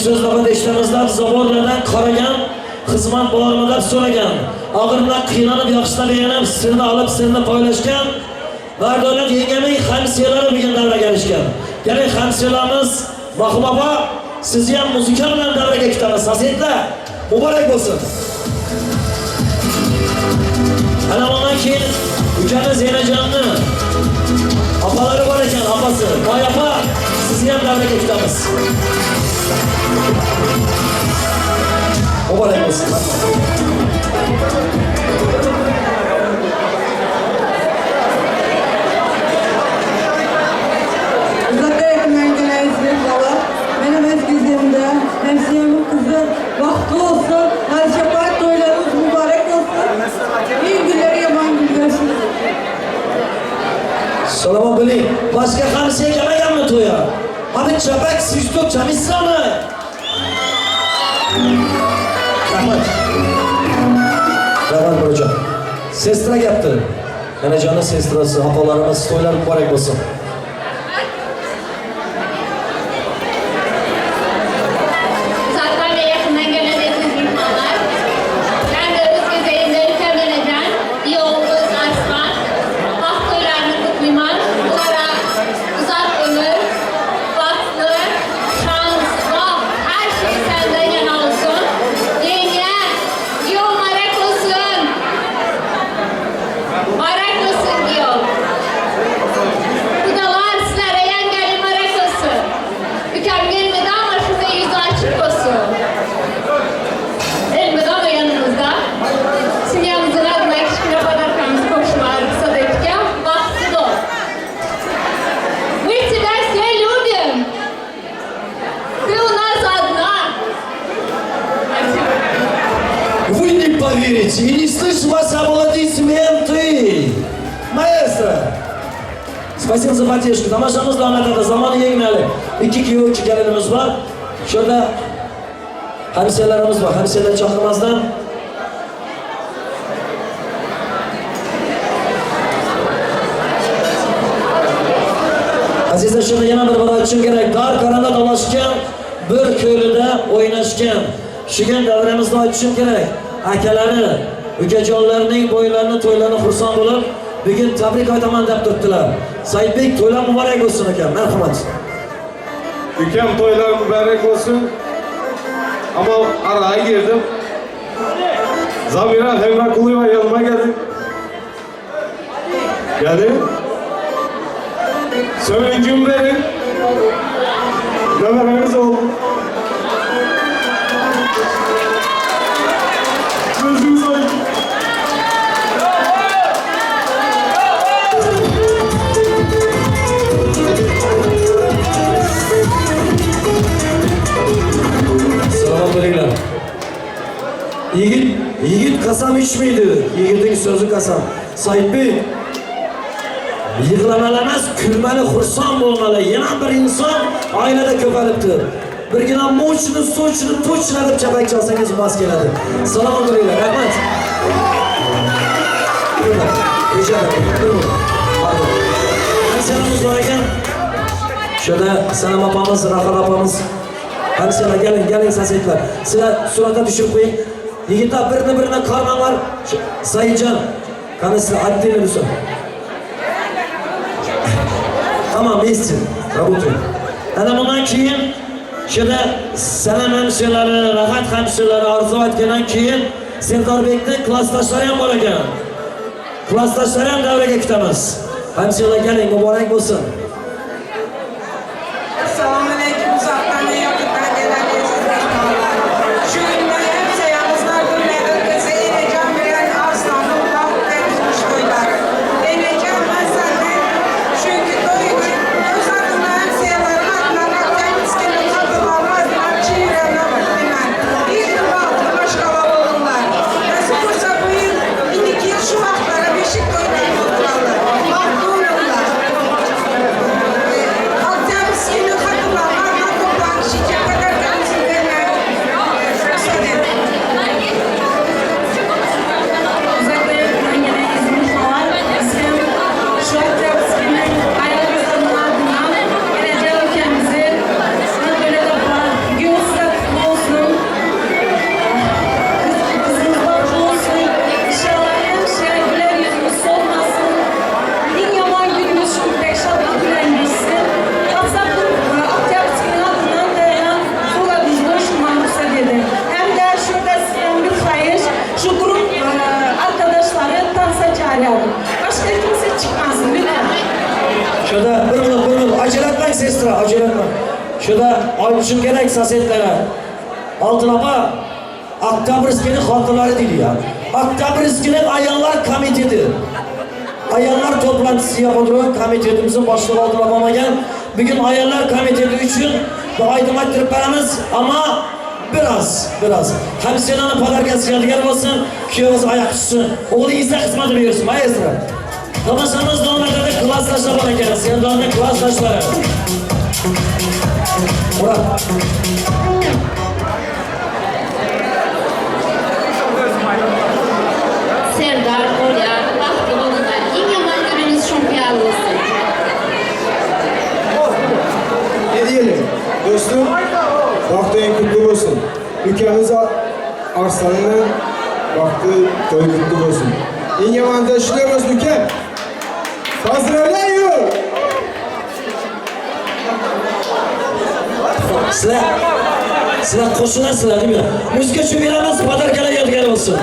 söz nafada işlemizden zaborlardan karagan, xizmat bormi deb so'ragan. Og'irlar qiynalib yaxshilab beğenib, sirini alıp sirini paylaşgan. Mardonlar yengemin hamsiyaları bugün davraga kelishgan. Gerek hamsiyalarimiz Mahmud baba, sizni ham muzika bilan davraga ketamiz. Saziyatlar muborak bo'lsin. Ana bundan keyin ukani Zeynajonni apalari bor ekan, apasi. Voy apa, sizni ham davraga ketamiz. Muborak bo'lsin. Benim eskizimde hemşehrimin kızı vakti olsun, her şefaat toylarımız mübarek olsun. İyi günleri yaman günlersin. Salomon biling, başka hamsiya kelmaganmi to'ya? Abi chapak siztok chamisizmi? Rahmat. Rahmat Murodjon. Sestra gapti. Enajonning sestrasi, opalarimiz to'ylar muborak bo'lsin. И не слышу вас аплодисменты. Маэстро. Спасибо за поддержку. Тамашамыз davom etadi. Zamoni yengmali. 2 kuyov, 2 kelinimiz var. Şurada hamsiyalarimiz var. Hamsiyalar chaqirmasdan. Azizlar, shunda yana bir bor aytishim kerak. Dar qaranda dolaşgan, bir ko'lida o'ynashgan. Shugan davramizda aytishim kerak. Akalari, ukajonlarining bo'ylarini, to'ylarini xursand bo'lib, bugun tabrik aytaman deb turibdilar. Saidbek, to'ylar muborak bo'lsin akam. Marhamat. Ukam to'ylar muborak bo'lsin. Ama araya girdim. Zabira Hemrakuluyeva yanıma geldi. Geldi. Söğüncüm verin. Neleriniz oldu? Gözünüz ayın. Selamünaleyküm. Yigit kasam içmiydi. Yigitin sözü kasam. Said Bey, yig'lamalar emas, kulmali, xursand bo'lmali. Yana bir inson oilada ko'payibdi. Birgina mo'chini, so'chini, to'chini deb chapak chalsangiz mos keladi. Salom alaykum. Rahmat. Hamsiyalarimiz bor ekan. Shunda Sanam opamiz, Rahmat opamiz. Hamsiyalar galing sasiyatlar. Sizlar suratga tushirib qo'ying. Yigitlar birini qarmanglar. Saidjon, qani sizlar отдельно bo'lsin. Tamam, вместе работаем. Ana bundan keyin shunda Sanam hamsiyalari, Rahat hamsiyalari arzu etgandan keyin Serdorbekning klassdoshlari ham bor ekan. Klassdoshlari ham davraga kutamiz. Hamsiyalar galing, muborak bo'lsin. Assalomu alaykum, uzaktan ve yakından gelen izleyiciler. Şu günler hepsi yalnızlar günleri ötesi Enecan veren Arslan'ın vakti etmiş toyları. Enecan ben senden çünkü toyunu uzakından hemsiyaların adına bakacağım iskelet katılarına adına çiğrenle bakayım. Bir yıl altı başkalar olurlar. Nasıl kursa bu yıl 12 yıl şu vaktlara beşik toyları oturarlar. Vakti olurlar. gerek sestra, acele etme. Şurada Aymış'ın gerek sasetlere. Altın apa, Oktyabrsky'nin hatırları değil ya. Oktyabrsky'nin Ayarlar Komiteti. Ayarlar toplantısı yapıldığı komitetimizin başlığı Altın apama gel. Bugün Ayarlar Komiteti için bu aydınlattırıp veremiz ama biraz. Hemşirenin padarkası geldiği olsun, köyümüz ayakçısı. Oğlu izle kısmeti biliyorsun, maestro. Tanışımız da onlarda da klaslaşlar bana geliriz. Yani da onlarda klaslaşları. Murat. Serdar, Olyar, Bahtı Oğlu'na en yaman gününüz şampiyon olsun. Ne diyelim? Dostum, vaxtın kutlu olsun. Ülkemiz Arslan'ın vaxtı toy kutlu olsun. En yaman da işliyoruz ülkem. Hazırlayın. Sıra koşuna sıra değil mi? Müzike şu bilemez, padarkala yadigar olsun.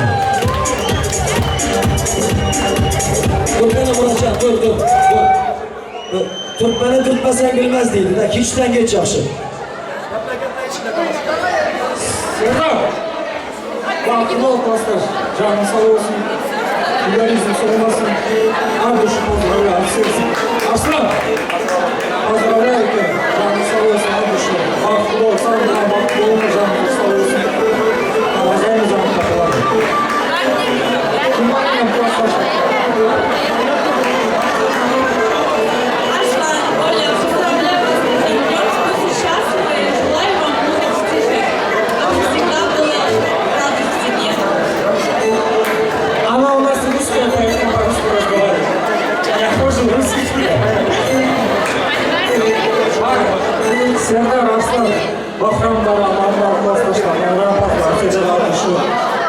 Dur beni vuracak, dur. Türkmeni tutmasan bilmez değildi de hiçten geç yaşı. Serdar. Bahtlı ol pastor. Canın sağ olsun. Gülerizm sormasın. Ardışımız öyle hapsiyesi. Aslan. Hazırlayın. Canın sağ olsun. Ardışım. Bahtlı ol. Sen de bahtlı olmayacağım. Sağ olsun. Hazırlayacağım kapıları. Kumanya pastor. Arslan, Оля, поздравляю вас с этим днем. Будьте счастливы. Желаю вам много достижений. Чтобы всегда было радость в семье. Она у нас русская, поэтому по-русски разговаривает. Я хожу русский. Serdar Arslan, Bahram'dan Allah'ın arkadaşlar, Emrah Baklar, Fecel Atışı,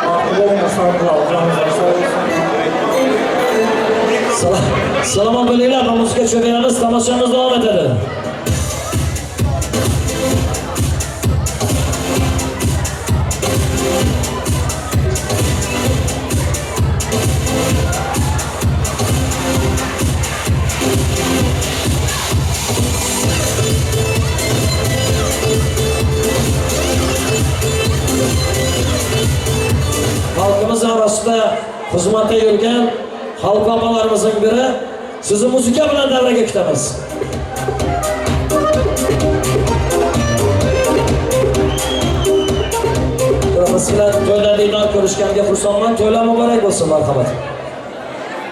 Akıl'ın sardılar, canınızlar sağ olsun. Salaman böyleyle ama müzike çöbeğimiz, tamaşamız devam edelim. Halkımız arasında hizmete yürüyen halk babalarımızın biri sizi müzika bilen devreye kitemiz. Sizler to'ylardan ko'rishganga xursandman. To'ylar muborak bo'lsin, marhamat.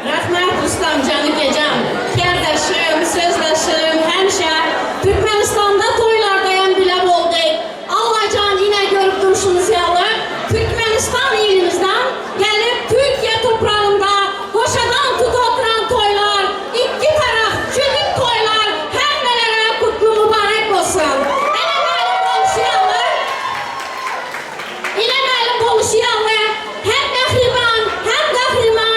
Rahmat Rustam Canıkecam. Kardeşim, sözdaşım, hemşer. Türkmenistan'da toylardayam bile olduk. Allah can yine görüp duruşunuz yalı. Türkmenistan ilimizden gelip Türkiye toprağında koşadan tut oturan toylar, iki taraf çürük toylar, her nelere kutlu mübarek olsun. İle məlim konuşuyalı, hem mehriban, hem kahraman,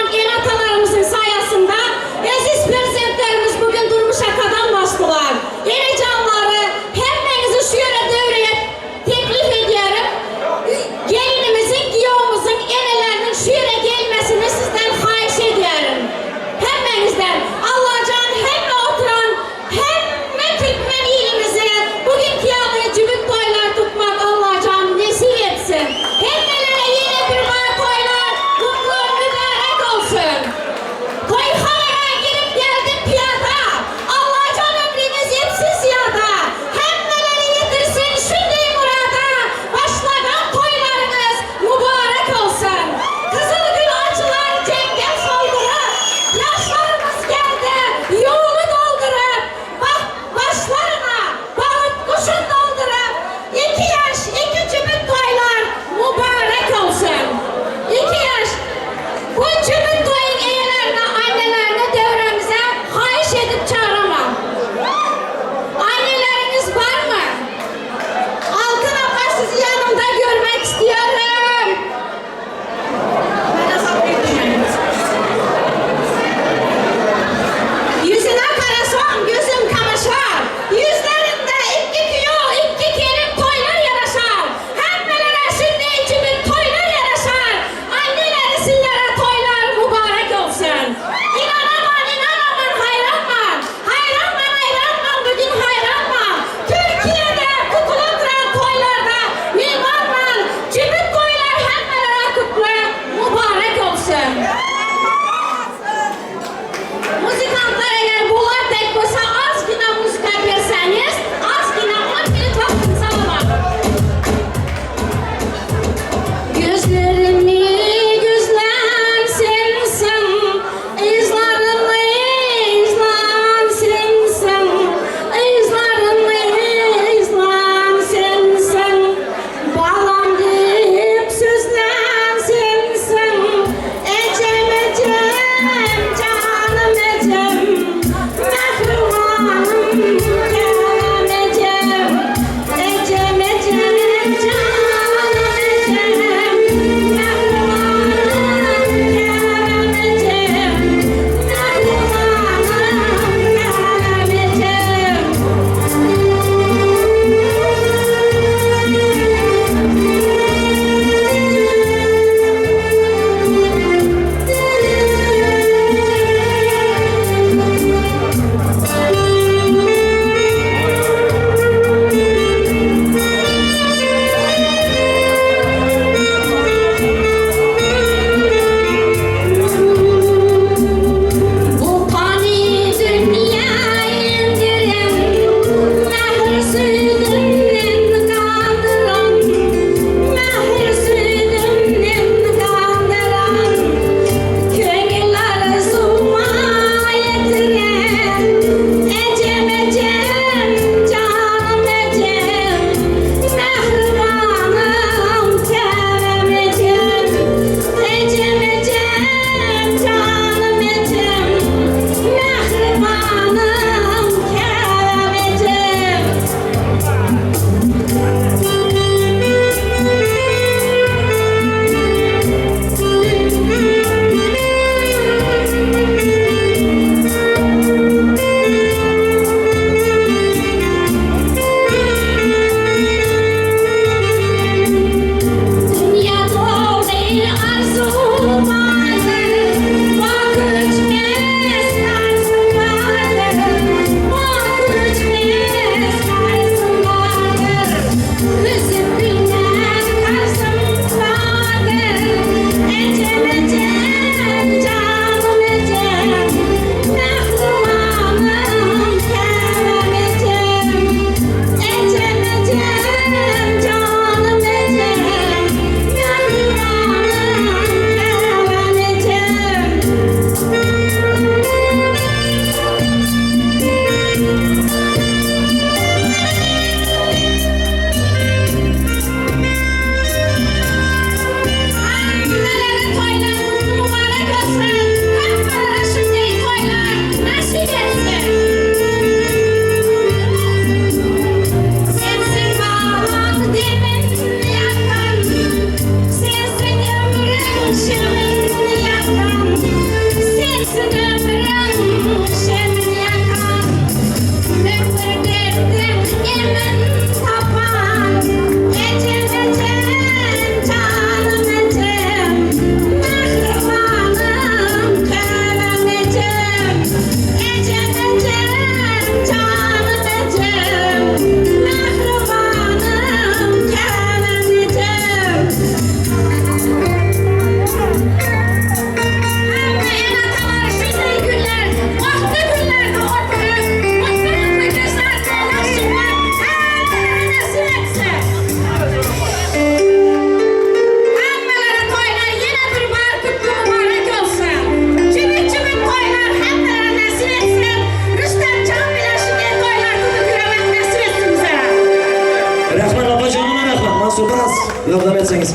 yordam etsangiz.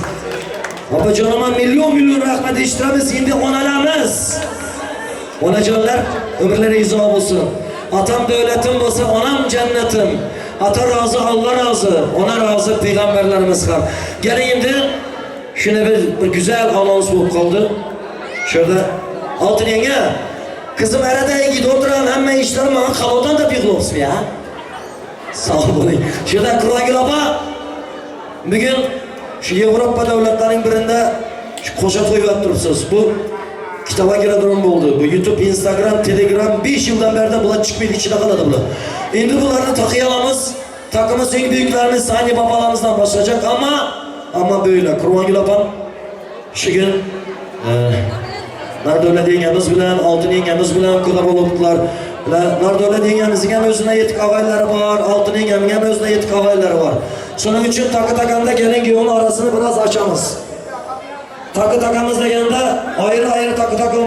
Opajonoma milyon rahmat eshitamiz. Endi onalarimiz. Onajonlar ömürleri izoh bo'lsin. Atam davlatim bo'lsa, onam jannatim. Ata razı, Allah razı. Ona razı peygamberlerimiz ham. Gelin endi şuna bir güzel anons bo'lib qoldi. Şurada Altın yenge, kızım arada gidip oturan hamma işlerim bana kalordan da bir olsun ya. Sağ olun. Şurada Kurangül apa, bugün şu Avrupa devletlerinin birinde şu koşa koyup durursunuz. Bu kitaba göre durum oldu. Bu YouTube, Instagram, Telegram 5 yıldan beri bular çıkmaydı, içine kaladı bular. Şimdi bunları takıyalımız. Takımız en büyüklerimiz Sani babalarımızdan başlayacak ama böyle. Kurangül apam şu gün Nardola dengemiz bilen, Altın yengemiz bilen kudar olupdular. Nardola dengemizin hem özüne yetik havayları var, Altın yengemin hem özüne yetik havayları var. Şunun için takı takanda gelin ki onun arasını biraz açamız. Takı takamız degende ayrı takı takım.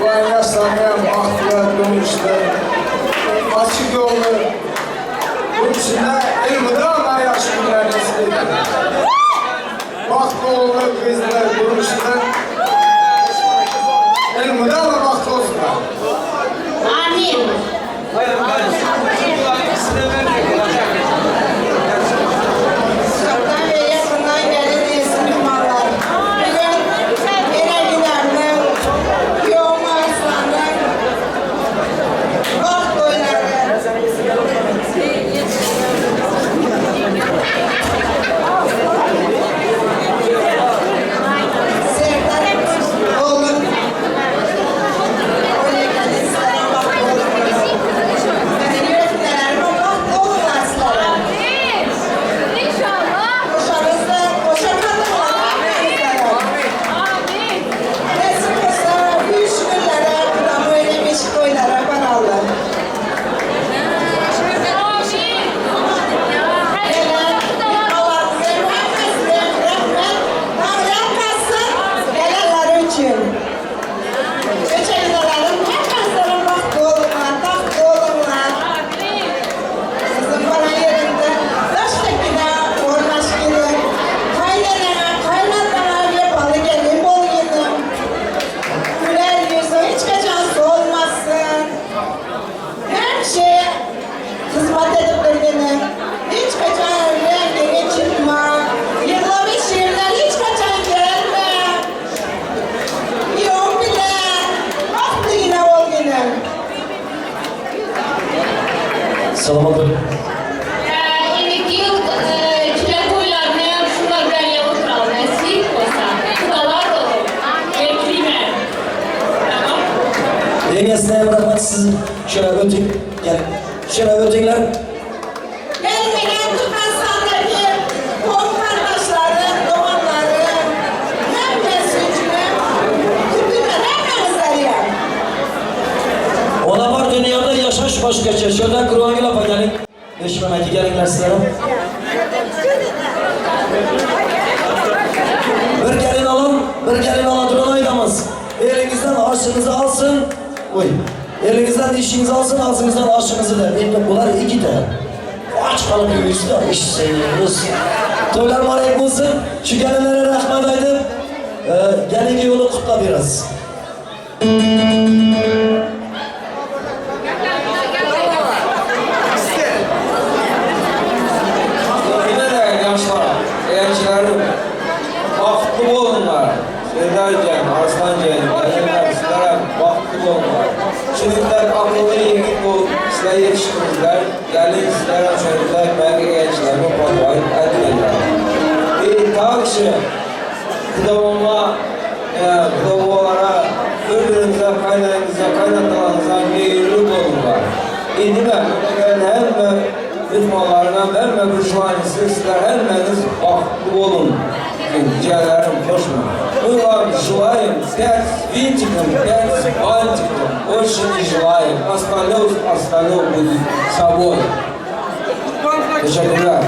Ulan yaşlanmayan bahtlı, dönüşlü, açık yollu, bunun içinde ilmi daha yaşlı günler nasip edin. Bahtlı oğlu bizler durmuşlar, ilmi daha bahtlı olsunlar. Amin. Uzaktan ve yakından gelen iyisin imanlar. Bugün yine giderler. Yoğun arslanlar. Bak doylarlar. Serdar oğlum. Öyle gelin sana bak oğlum. Ben yüreklerim bak oğlum arslanlar. Koşarızda koşamadım Resim olsa 3 günlere ama öylemiş koylara paralı. Gelenler için. Çeçenlerin herkeslerin vakti olurlar, tahtı olurlar. Sizin bana yerinde taştakine ornaş gibi kaynanana, kaynatana yapalı gelin bol yedim. Güler yüzü hiç kaçan solmasın. Her şeye hizmet edip benim. Hiç kaçan rengini çıkma. Yıllamış şiirler hiç kaçan gelme. Yok bile. Baktı yine ol yine. Salamat olun. İndiki yıl külek oylarını şunlar bilen yavuz kralına esir olsa. Kudalar olur. Bekleyme. Tamam. Yengesine bırakmak siz şöyle ötün. Gelin. Şöyle ötünler. Gelmeden Türkmenistan'daki komşu kardeşlerim, doğumlarım, hem mesajım, kütüphen hepinizleri. Ona var dünyada yaşaş başkaça. Şöyle Kur'an-ı lafa gelin. Beşmemeki gelinler sizlere. Bir gelin alın, bir gelin aladırın oynamaz. Elinizden aşınızı alsın. Oy. Elinizden işinizi alsın, ağzınızdan aşınızı da. Benim bunlar iki de. Aç kalıp yüzde iş seviyoruz. Toylar mübarek olsun. Şu gelinlere rahmet aydım. Gelince yolu kutla biraz. Yine de yaşlar, gençlerim, vakti olunlar. Sevdaycan, Arslancan, gelinler sizlere vakti olunlar. Şimdiler akıllı yigit ol, sizler yetiştirinizler. Gelin sizlere çocuklar, belki gençlerimi patlayıp etmediler. Bir ta kişi, kıdavama, kıdavalara, birbirinize, kaynağınıza, kaynatalarınıza meyilli olunlar. İndi ben, gelen hem Lütfalarına verme bir şuanisi, sizler hemmeniz vakti olun. Ciğerlerim koşma. Uygar желаем 5 винтиком, 5 бантиком. Больше не желаем. Остальное будет собой. Teşekkürler.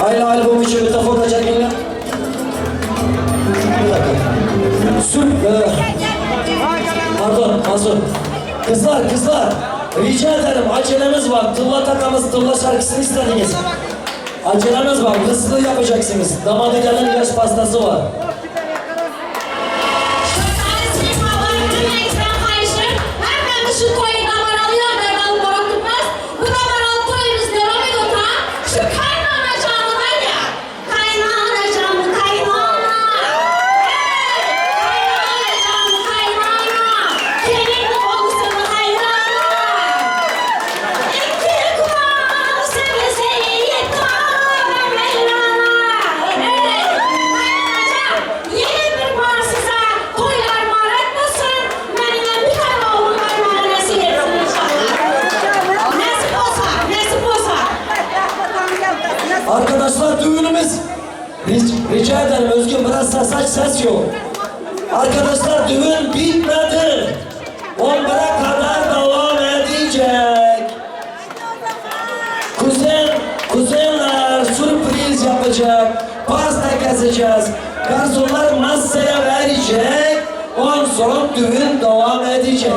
Aile albümü için bir defa çekinler. Bir dakika. Pardon, Mazur. Kızlar, rica ederim acelemiz var. Tılla takamız, tılla şarkısını istediniz. Acelemiz var, hızlı yapacaksınız. Damada gelen yaş pastası var. Şu toyu damar alıyor da baron tutmaz. Bu damar al toyumuz devam ediyor ta. Şu kaynana canı var ya. Kaynana canı kaynana. Kaynana canı kaynana. Kelin olsun kaynana. İki kulağını sevese yeter Mevlana. Kaynana yeni bir var size. Toylar mar etmesin. Benimle bir tane oğlum var. Nasip olsa. Arkadaşlar düğünümüz. Rica ederim Özgün biraz ses yok. Arkadaşlar düğün bitmedi. 11'e kadar devam edecek. Kuzenler sürpriz yapacak. Pasta keseceğiz. Garsonlar masaya verecek. Ondan sonra düğün devam edecek.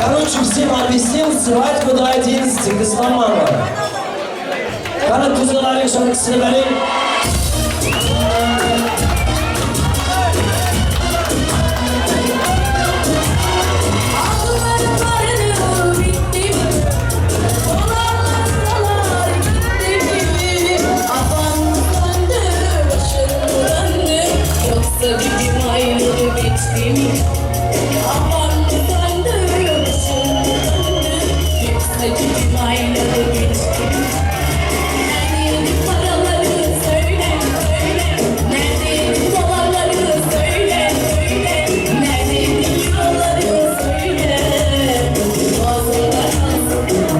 Короче, всем объяснил, свадьбу давайте единственный, Костоман var. Kanı kuzuların şarkısını vereyim. Bizim ayrılığı bitti mi? Aman sandım yoksa bizim ayrılığı bitti mi? Neredeydi paraları söyle söyle. Neredeydi dolarları söyle söyle. Neredeydi euroları söyle.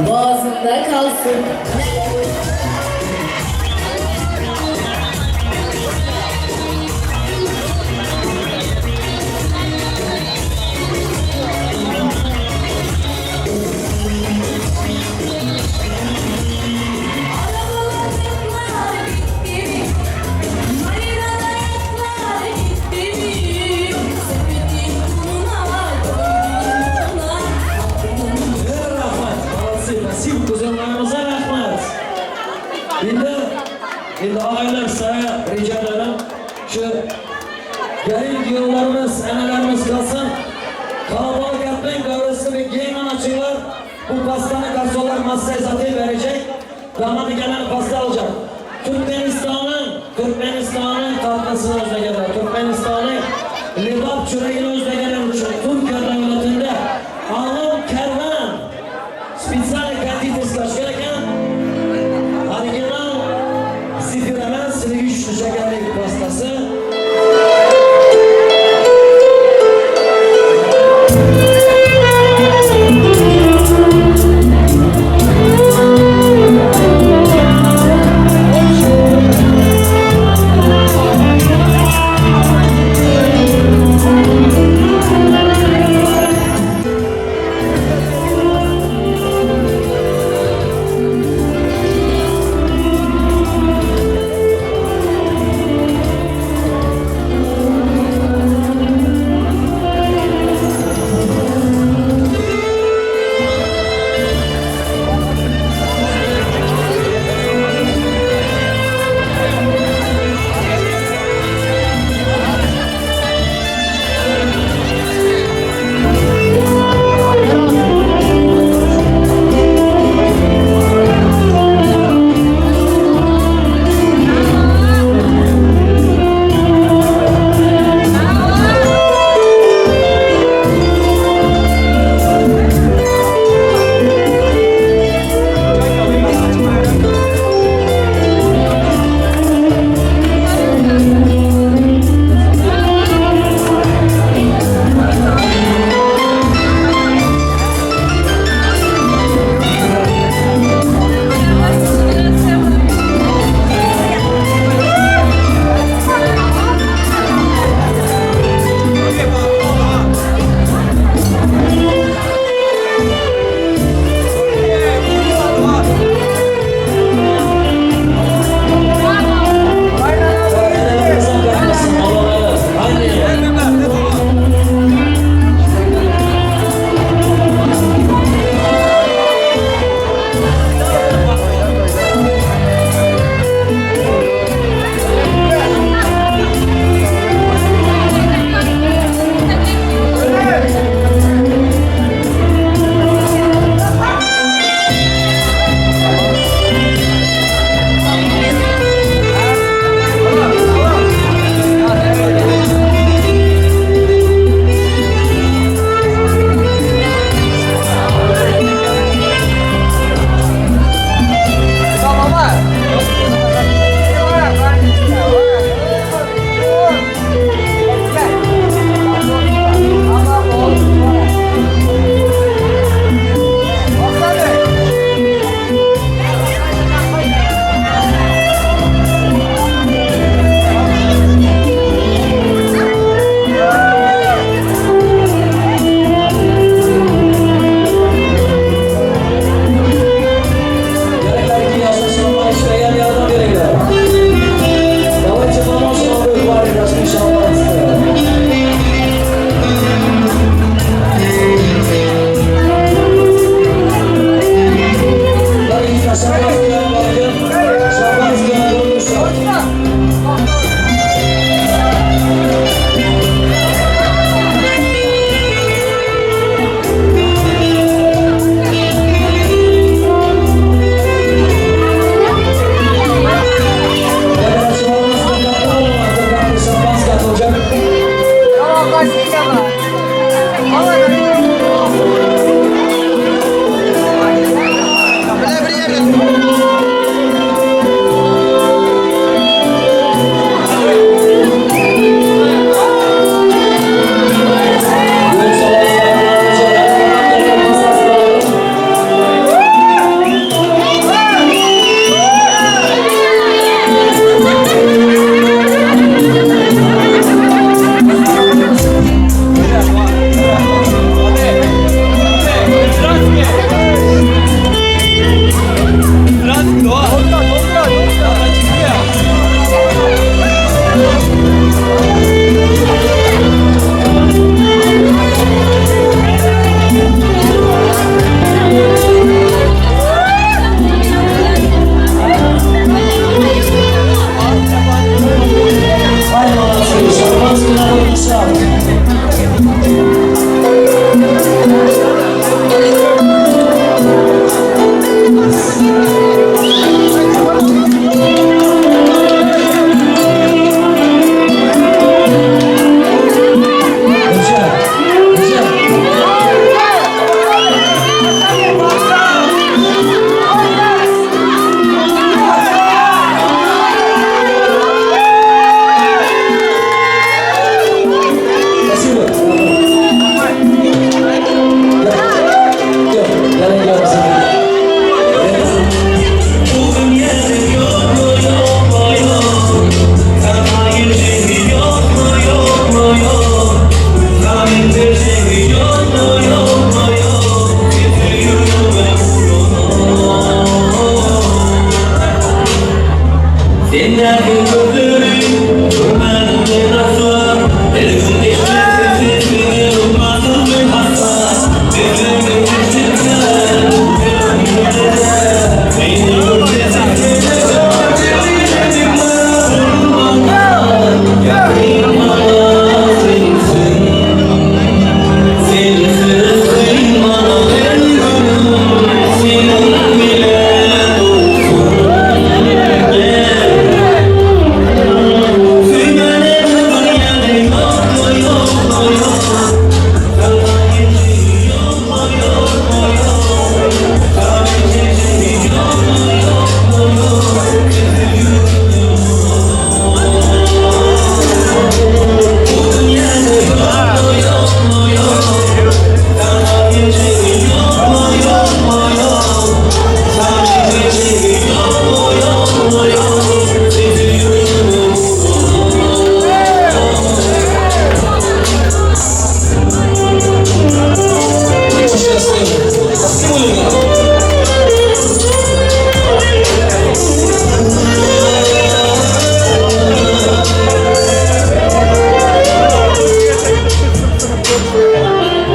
Boğazında kalsın. Nasip kuzenlerimize rahmet. Şimdi aileler sana rica ederim. Şu gelin diyorlarımız, enelerimiz kalsın. Kalabalık yapmayın, gavrası bir giyin açıyorlar. Bu pastanı garsonlar masaya zaten verecek. Damadı gelen pasta alacak. Türkmenistan'ın tatlısını özde gelir. Türkmenistan'ın libap çöreğini özde gelir. Türkiye devletinde alım kervan spitsali kandidesi gereken original sifiremez güçlü şekerli pastası.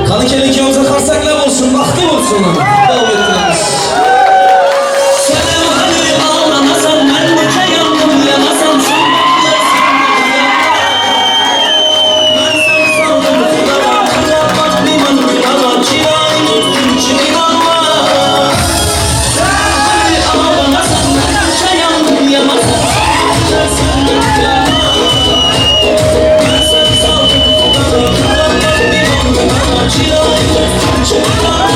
Kanı kelin ikimize karsaklar olsun, bahtı olsun. Devam ettiririz. Sen hani ağlamasan, ben de yandım yanasan. Ben sen sandım, kulağım, kulağım, liman, kulağım, kirayı tuttum, için alma. Sen hani ağlamasan, ben de yandım yanasan. Ben sen sandım, kulağım, liman, kulağım, kirayı tuttum, için alma.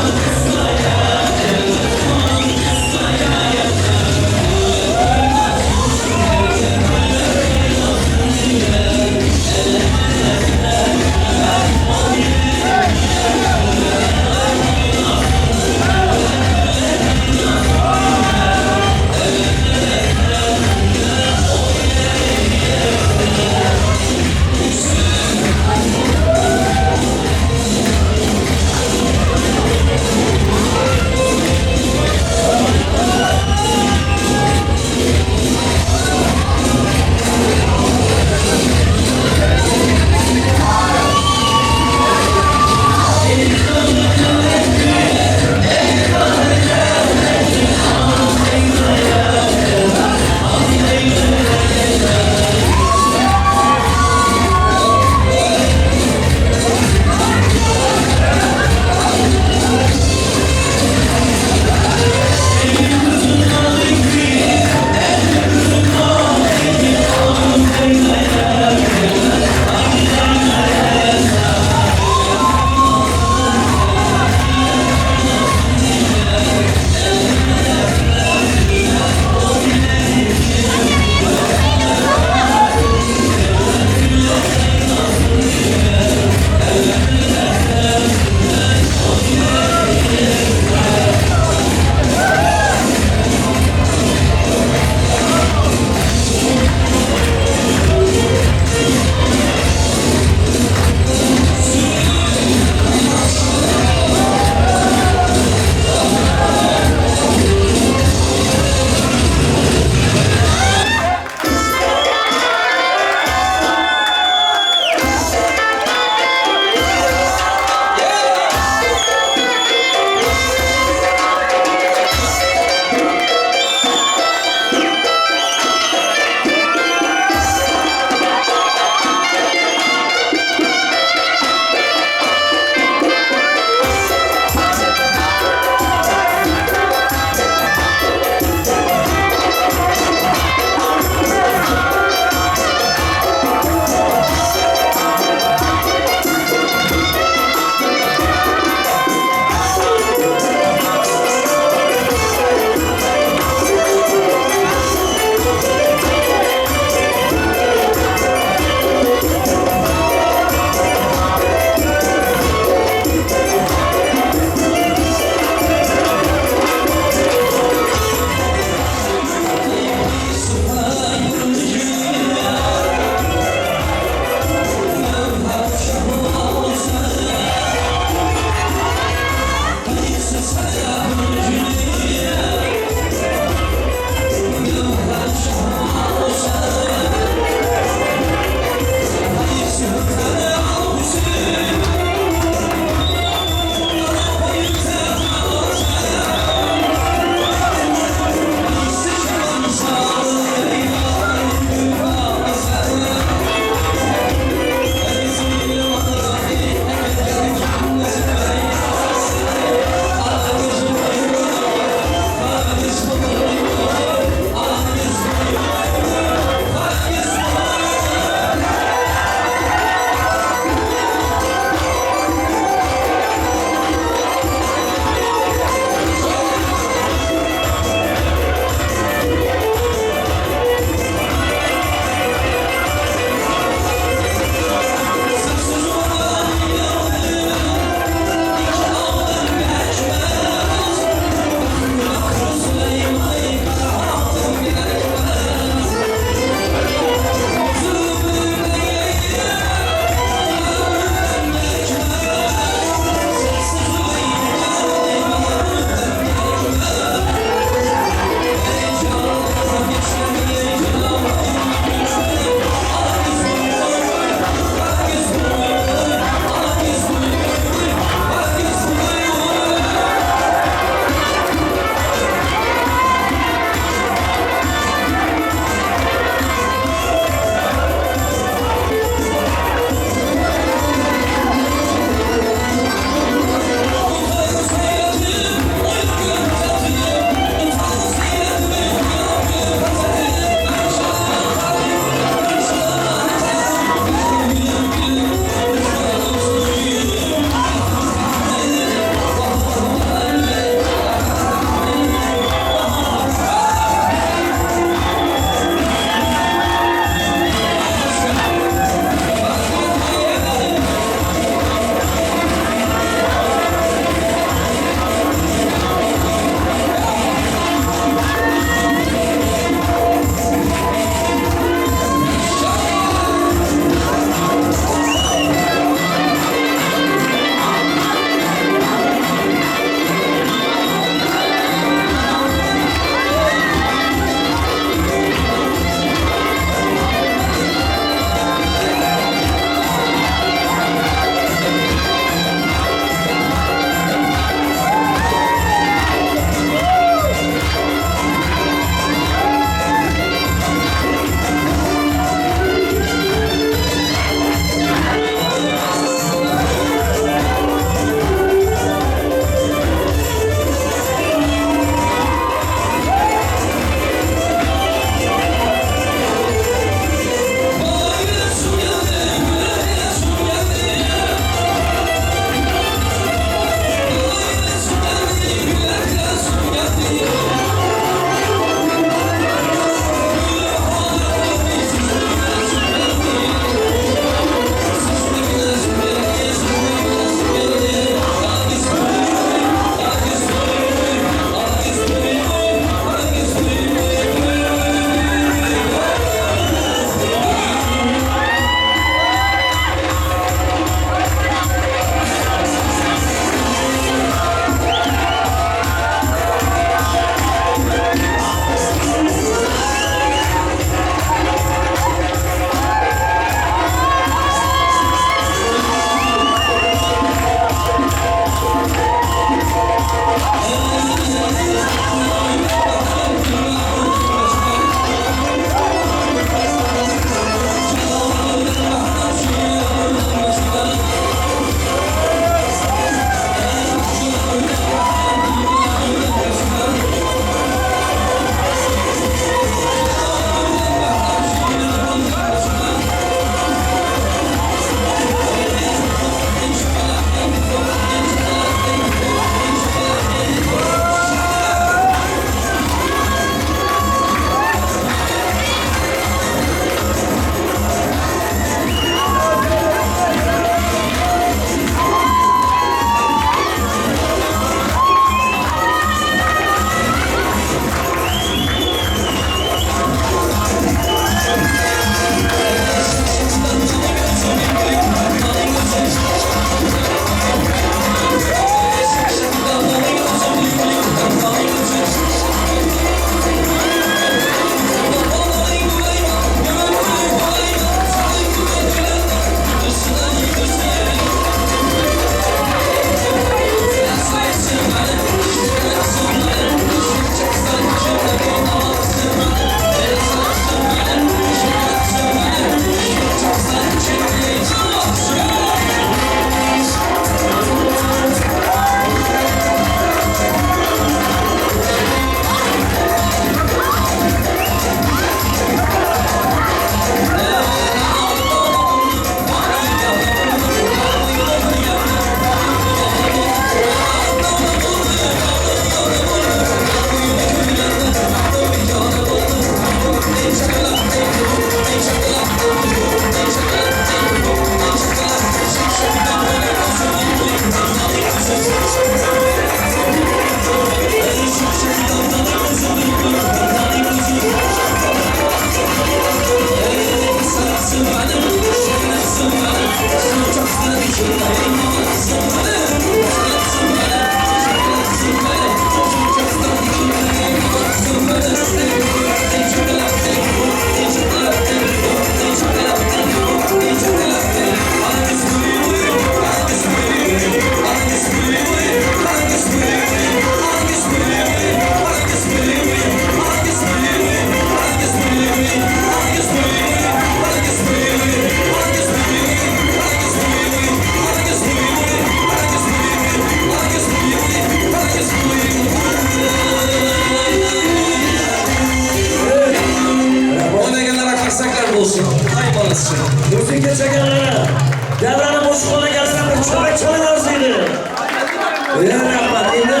Rahmat. Endi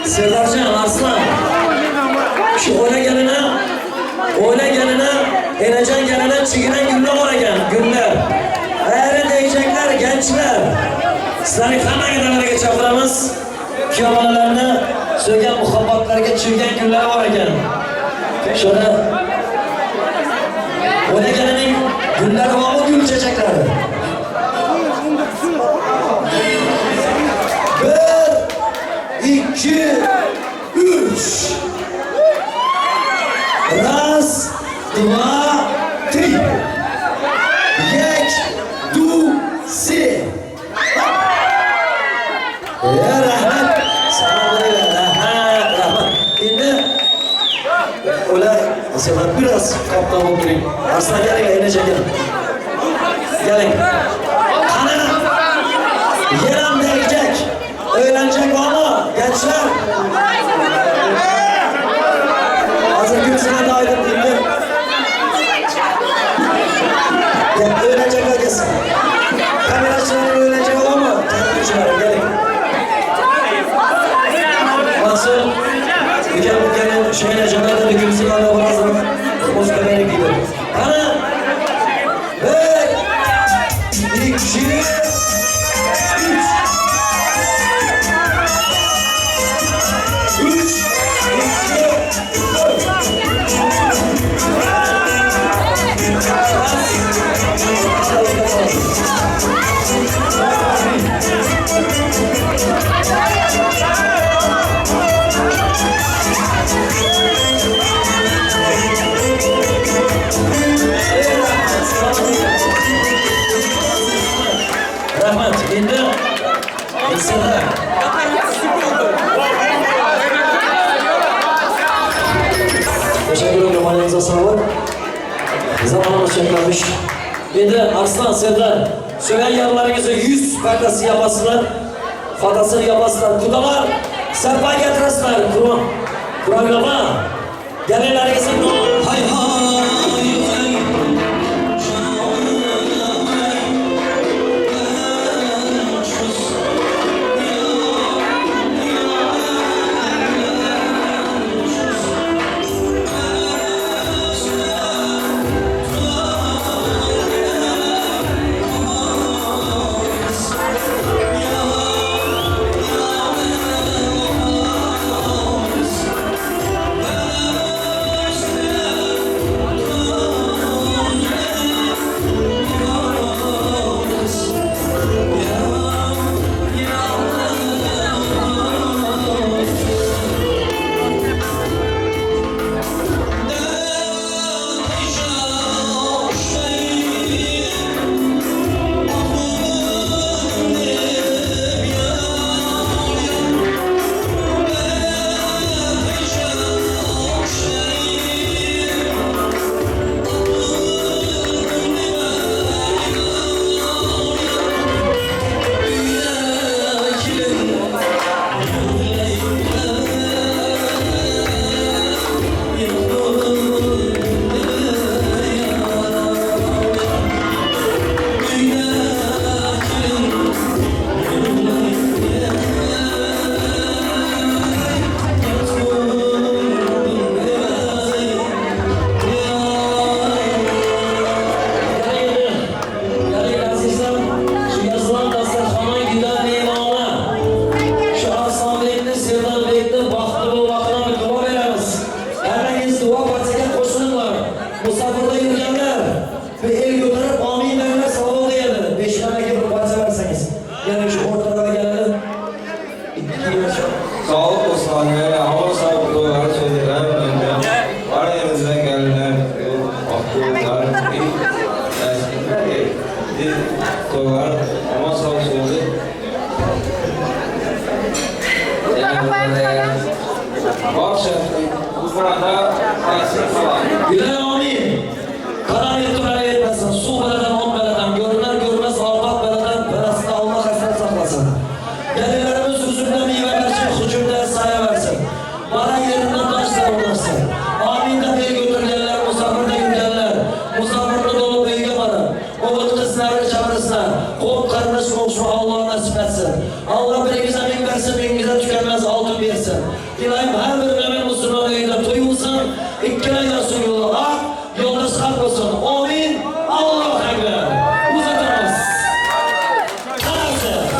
Serdarjon Arslan. Şu o'yla geline, enajon geline chigiran gullar bor ekan, gullar. Ayri deyecekler gençler. Sizlarni hammaga davraga chaqiramiz. Kuyovlarni so'ygan muhabbatlarga chirgan gullar bor ekan. Shuni o'yla gelining gullari bormi, gul chechaklari? Bir, iki, üç. Раз, два, три. Yek, du, si. Rahmat. Rahmat. Endi ular sizlar biraz kaptan o'tiring. Arslan galing, enajon galing. Qani? Yaram deyecek. Öğlenecek ama gençler. Hazır kimsine de aydın değil. Öğlenecek herkes. Kameraçıları öğlenecek ama kendinçiler gelin. Nasıl? Ülkenin şeyine cebelde de kimsine de bırakın. Muzka beni gidiyor. Hani? Ve 2 3 Rahmat. Endi sizlar teşekkür ederim. Ayağınıza sağlık. Zamanımız çekilmiş. Endi Arslan, Serdar, söyleyen yanlarınızı 100 perdesi yapasınlar. Fatasını yapasınlar. Kudalar, serpa getirasınlar. Kur'an yapma. Gelinlerinizi hay hay hay. Sağlık olsun, hava sağlık olarak söyleyelim. Var elimizden gelenler, akıllar, koyar, ama sağ olsun. Bu burada eksik falan. Gülen amin. Karar yetkiler yetmesin. Su beleden, on beleden, görüner görmez albat beleden, belasını Allah hasret saklasın. Gelinlerimiz hüzünde meyve versin, hücumda saye versin. Bana yerinden taşlar olasın. Amin de bir götürgenler, musafirde yürüyenler, musafirde dolu büyüge varın. Oğul kızları çağırırsın. Kol kardeş komşu Allah'a nasip etsin. Allah bir güzel dengizde tükenmez altın versin. Dilayım her bir ömür Müslüman evinde toy olsun, ikkala yarsın yolu hak, yoldaş hak olsun. Amin. Allahu Ekber. Uzatırız. Kararsı.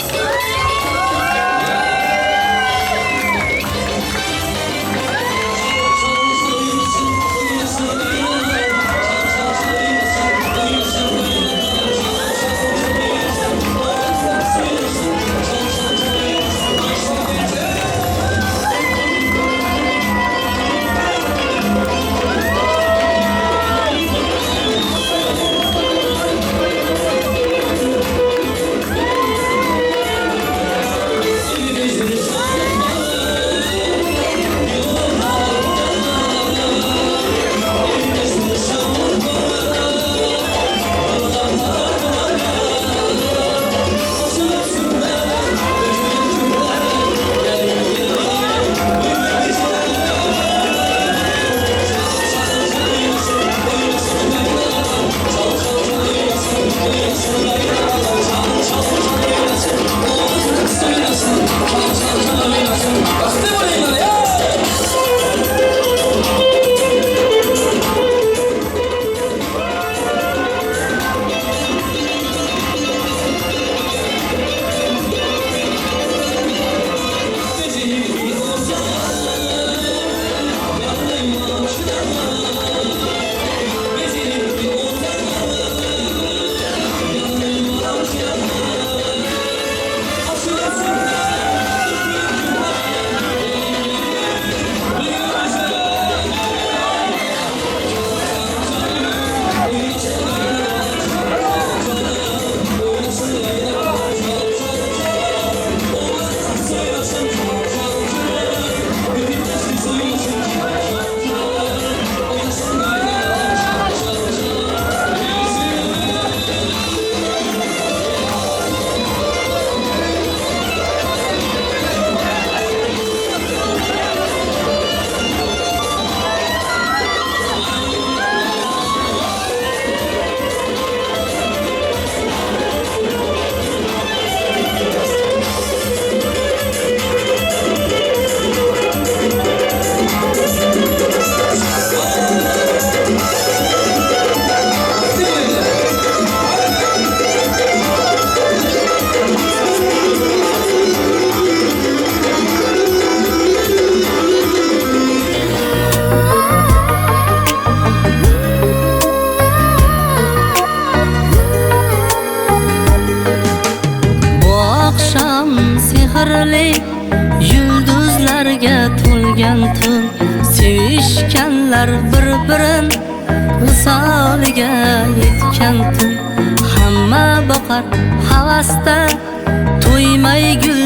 yulduzlarga to'lgan tun, sevishganlar bir-birin visoliga yetgan tun. Hamma boqar havasda, to'ymay gul